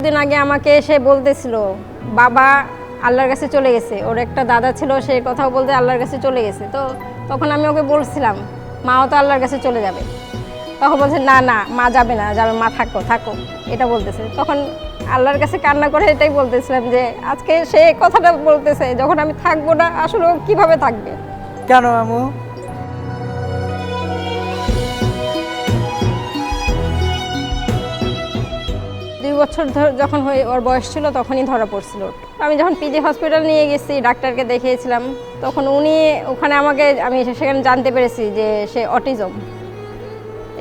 দিন আগে আমাকে এসে বলতেছিল বাবা আল্লাহর কাছে চলে গেছে, ওর একটা দাদা ছিল সে কথাও বলতে আল্লাহর কাছে চলে গেছে। তো তখন আমি ওকে বলছিলাম মাও তো আল্লাহর কাছে চলে যাবে। তখন বলছে না না মা যাবে না, যাবে মা থাকো থাকো, এটা বলতেছে। তখন আল্লাহর কাছে কান্না করে এটাই বলতেছিলাম যে আজকে সে কথাটা বলতেছে যখন আমি থাকবো না, আসলে ও কীভাবে থাকবে। কেন আম্মু? 2 বছর যখন ওর বয়স ছিল তখনই ধরা পড়ছিল। আমি যখন পিজি হসপিটাল নিয়ে গেছি, ডাক্তারকে দেখিয়েছিলাম, তখন উনি ওখানে আমি সেখানে জানতে পেরেছি যে সে অটিজম।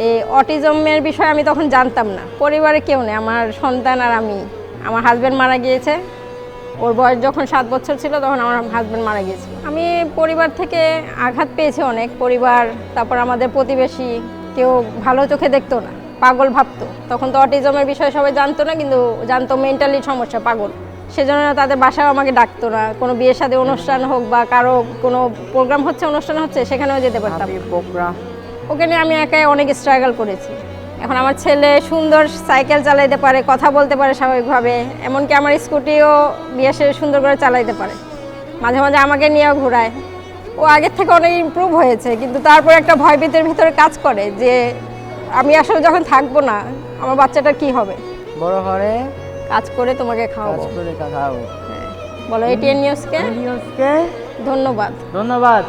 এই অটিজমের বিষয়ে আমি তখন জানতাম না। পরিবারে কেউ নেই, আমার সন্তান আর আমি। আমার হাজব্যান্ড মারা গিয়েছে, ওর বয়স যখন 7 বছর ছিল তখন আমার হাজব্যান্ড মারা গিয়েছিল। আমি পরিবার থেকে আঘাত পেয়েছি অনেক। পরিবার, তারপর আমাদের প্রতিবেশী কেউ ভালো চোখে দেখতো না, পাগল ভাবতো। তখন তো অটিজমের বিষয়ে সবাই জানতো না, কিন্তু জানতো মেন্টালি সমস্যা, পাগল। সেজন্য তাদের বাসাও আমাকে ডাকতো না। কোনো বিয়ের সাথে অনুষ্ঠান হোক বা কারো কোনো প্রোগ্রাম হচ্ছে, অনুষ্ঠান হচ্ছে, সেখানেও যেতে পারতাম না। ওকে নিয়ে আমি একাই অনেক স্ট্রাগল করেছি। এখন আমার ছেলে সুন্দর সাইকেল চালাইতে পারে, কথা বলতে পারে স্বাভাবিকভাবে, এমনকি আমার স্কুটিও বিয়ে শেষে সুন্দর করে চালাইতে পারে। মাঝে মাঝে আমাকে নিয়েও ঘোরায়। ও আগের থেকে অনেক ইমপ্রুভ হয়েছে, কিন্তু তারপর একটা ভয়ভীতির ভিতরে কাজ করে যে আমি আসলে যখন থাকবো না আমার বাচ্চাটার কি হবে। বড় হরে কাজ করে তোমাকে খাওয়াবো। কাজ করে খাওয়াবো। বলো এটিএন নিউজকে নিউজকে ধন্যবাদ। ধন্যবাদ।